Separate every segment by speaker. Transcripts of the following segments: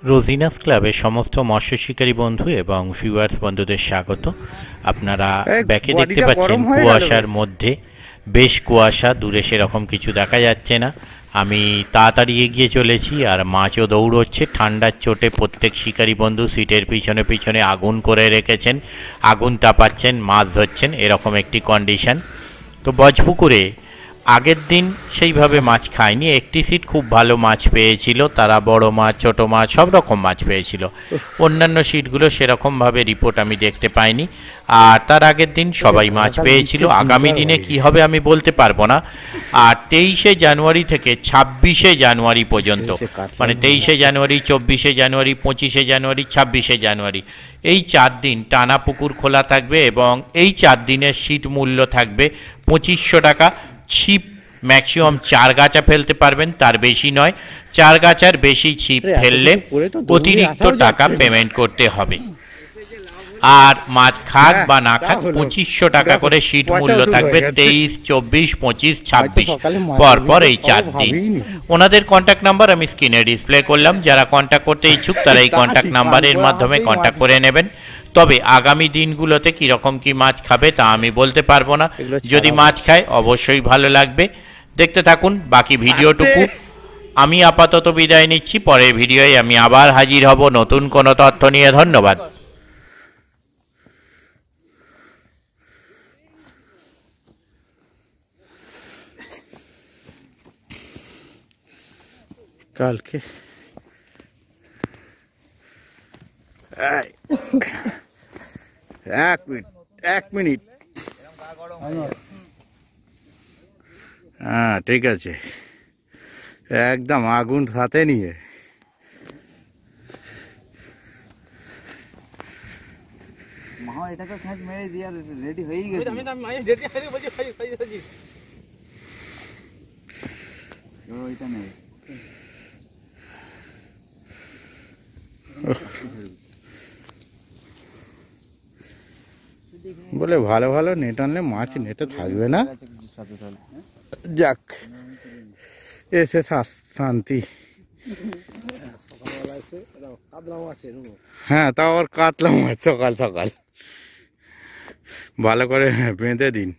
Speaker 1: রোজিনাস ক্লাবের সমস্ত মৎস্য শিকারী বন্ধু এবং ভিউয়ার্স বন্ধুদের স্বাগত। আপনারা ব্যাকে দেখতে পাচ্ছেন কুয়াশার মধ্যে, বেশ কুয়াশা, দূরে সেরকম কিছু দেখা যাচ্ছে না। আমি তাড়াতাড়ি এগিয়ে চলেছি আর মাছও দৌড়চ্ছে। ঠান্ডার চোটে প্রত্যেক শিকারী বন্ধু সিটের পিছনে পিছনে আগুন করে রেখেছেন, আগুন তাপাচ্ছেন, মাছ ধরছেন, এরকম একটি কন্ডিশন। তো বজপুকুরে আগের দিন সেইভাবে মাছ খায়নি। একটি সিট খুব ভালো মাছ পেয়েছিল, তারা বড় মাছ, ছোট মাছ, সব রকম মাছ পেয়েছিল। অন্যান্য সিটগুলো সেরকমভাবে রিপোর্ট আমি দেখতে পাইনি। আর তার আগের দিন সবাই মাছ পেয়েছিল। আগামী দিনে কি হবে আমি বলতে পারবো না। আর 23শে জানুয়ারি থেকে 26শে জানুয়ারি পর্যন্ত, মানে 23শে জানুয়ারি, 24শে জানুয়ারি, 25শে জানুয়ারি, 26শে জানুয়ারি, এই 4 দিন টানা পুকুর খোলা থাকবে এবং এই 4 দিনের সিট মূল্য থাকবে 2500 টাকা। ছিপ ম্যাক্সিমাম 4 গাছা ফেলতে পারবেন, তার বেশি নয়। 4 গাছার বেশি ছিপ ফেললে অতিরিক্ত টাকা পেমেন্ট করতে হবে। আর মাছ খাক বা না খাক 2500 টাকা করে সিট মূল্য থাকবে 23, 24, 25, 26 পরপর এই 4 দিন। ওনাদের কন্ট্যাক্ট নাম্বার আমি স্ক্রিনে ডিসপ্লে করলাম। যারা কন্ট্যাক্ট করতে ইচ্ছুক তারা এই কন্ট্যাক্ট নাম্বারের মাধ্যমে কন্ট্যাক্ট করে নেবেন। তবে আগামী দিনগুলোতে কীরকম কী মাছ খাবে তা আমি বলতে পারবো না। যদি মাছ খায় অবশ্যই ভালো লাগবে। দেখতে থাকুন বাকি ভিডিওটুকু। আমি আপাতত বিদায় নিচ্ছি। পরের ভিডিওয় আমি আবার হাজির হব নতুন কোনো তথ্য নিয়ে। ধন্যবাদ।
Speaker 2: কালকে এক মিনিট হ্যাঁ ঠিক আছে, একদম আগুন সাথে নিয়ে
Speaker 3: মা এটাকে খাঁজ মেরে দিয়ে রেডি হয়ে গেছে। ওইটা নেই
Speaker 2: বলে ভালো ভালো নেট আনলে মাছ নেটে থাকবে না। যাক, এসে শান্তি। হ্যাঁ, তাও আবার কাতলা মাছ সকাল সকাল ভালো করে বেঁধে দিন।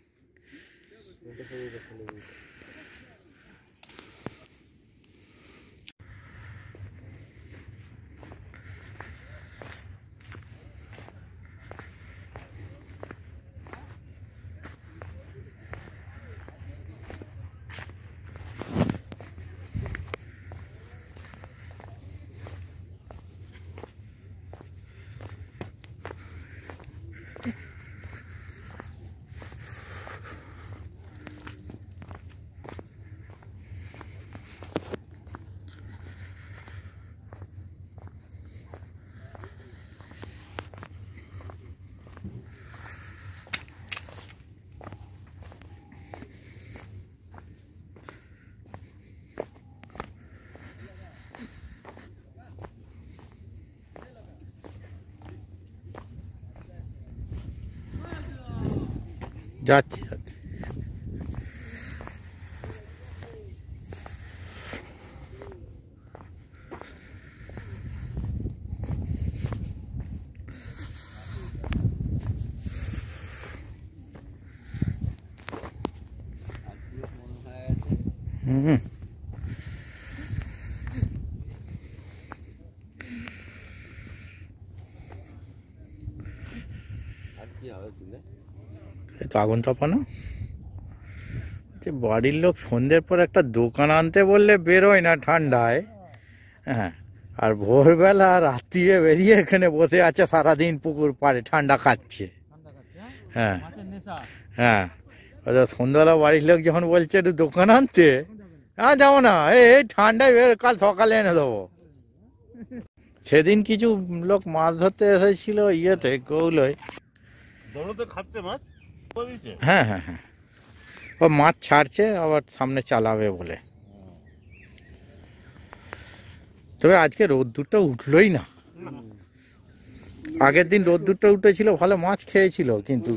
Speaker 2: যাচ্ছি যাচ্ছি। হুম, এই তো আগুন তাপানো। বাড়ির লোক সন্ধ্যের পর একটা দোকান আনতে বললে বেরোয় না ঠান্ডায়। হ্যাঁ, আর ভোরবেলা রাত্রিরে বেরিয়ে এখানে বসে আছে সারাদিন পুকুর পাড়ে ঠান্ডা খাচ্ছে। হ্যাঁ হ্যাঁ, সন্ধ্যাবেলা বাড়ির লোক যখন বলছে একটু দোকান আনতে, হ্যাঁ যাবো না, এই ঠান্ডায় কাল সকালে এনে দেবো। সেদিন কিছু লোক মাছ ধরতে এসেছিল ইয়েতে, গৌলয়। হ্যাঁ হ্যাঁ হ্যাঁ, ও মাছ ছাড়ছে আবার সামনে চালাবে বলে। তবে আজকে রোদ্দুরটা উঠলোই না। আগের দিন রোদ্দুরটা উঠেছিল, ভালো মাছ খেয়েছিল, কিন্তু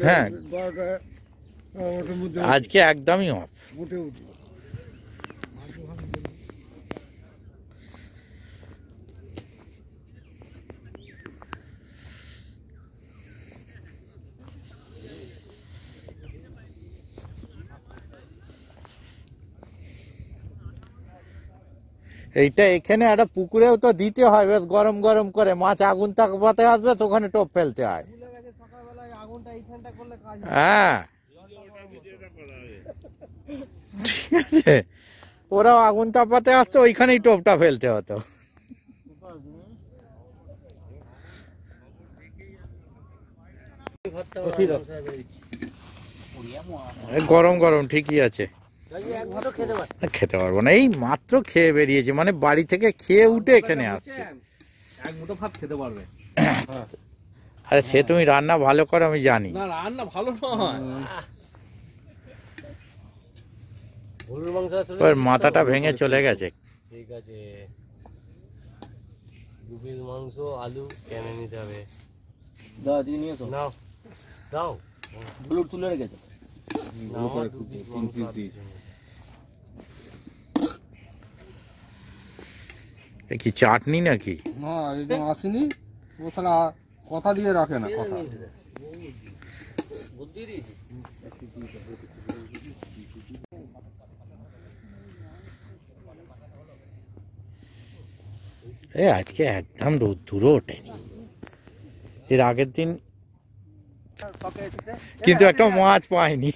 Speaker 2: হ্যাঁ আজকে একদমই অফ। এইটা এখানে একটা পুকুরেও তো দিতে হয়, বেশ গরম গরম করে মাছ আগুন তাপাতে আসবে, তো ওখানে টোপ ফেলতে হয়। হ্যাঁ ঠিক আছে, ওরাও আগুন তাপাতে আসতো, ওইখানেই টোপটা ফেলতে হতো। গরম গরম ঠিকই আছে, খেতে পারবো না, এই মাত্র খেয়ে বেরিয়েছে, মানে বাড়ি থেকে খেয়ে উঠে এখানে আসছে।
Speaker 4: এক মুঠো ভাত খেতে পারবে।
Speaker 2: আরে সে তুমি রান্না ভালো করো আমি জানি।
Speaker 4: না রান্না ভালো নয়,
Speaker 2: ওর মাথাটা ভেঙে চলে গেছে।
Speaker 5: ঠিক আছে, দু পিস মাংস আলু কেনে নিতে হবে।
Speaker 3: দাও দিয়ে নিয়ে এসো।
Speaker 5: নাও দাও,
Speaker 3: ব্লুট তুলে রেখেছো।
Speaker 5: নাও দু পিস মাংস
Speaker 2: কি চাটনি নাকি?
Speaker 4: না একদম আসেনি, ও সালা কথা দিয়ে রাখে না কথা।
Speaker 5: বুদ্ধি দিয়েছি।
Speaker 2: আজকে একদম রোদ্দুরও ওঠেনি, এর আগের দিন কিন্তু একটা মাছ পাইনি।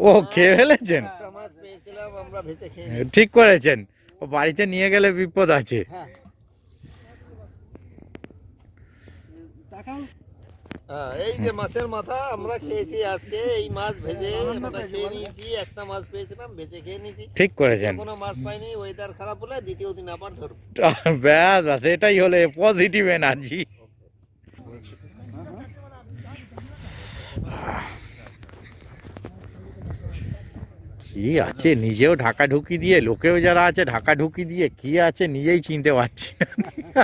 Speaker 2: ও খেয়ে ফেলেছেন,
Speaker 3: মাছ পেয়েছিলাম আমরা, ভেজে খেয়ে
Speaker 2: ঠিক করেছেন, ও বাড়িতে নিয়ে গেলে বিপদ আছে।
Speaker 3: এই যে মাছের মাথা আমরা খেয়েছি আজকে, এই মাছ ভেজে আমরা খেয়ে নিয়েছি। একটা মাছ পেয়েছিলাম, ভেজে খেয়ে নিয়েছি।
Speaker 2: ঠিক করেছেন,
Speaker 3: কোনো মাছ পাইনি, ওয়েদার খারাপ হলে দ্বিতীয় দিন আবার ধরবো।
Speaker 2: ব্যাস এটাই হলে পজিটিভ এনার্জি। কি আছে, নিজেও ঢাকা ঢুকি দিয়ে, লোকেও যারা আছে ঢাকা ঢুকি দিয়ে, কি আছে নিজেই চিনতে পারছি না।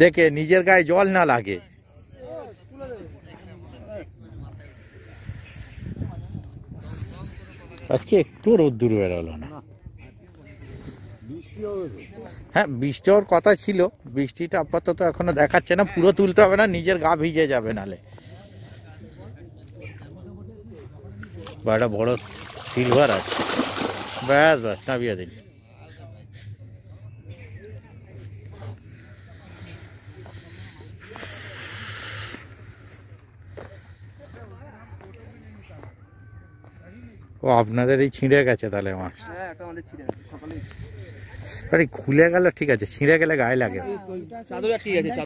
Speaker 2: দেখে নিজের গায়ে জল না লাগে। আজকে একটু রোদ্দুর বেরোলো না। হ্যাঁ বৃষ্টি হওয়ার কথা ছিল, বৃষ্টিটা আপাতত এখনো দেখাচ্ছে না, পুরো তুলতে হবে না, নিজের গা ভিজে যাবে নালে। বা একটা বড় সিলভার আছে, ব্যাস ব্যাস নামিয়ে দিন। ও আপনাদের এই ছিঁড়ে গেছে তাহলে মাছ? আরে খুলে গেল ঠিক আছে, ছিঁড়ে গেলে গায়ে লাগে।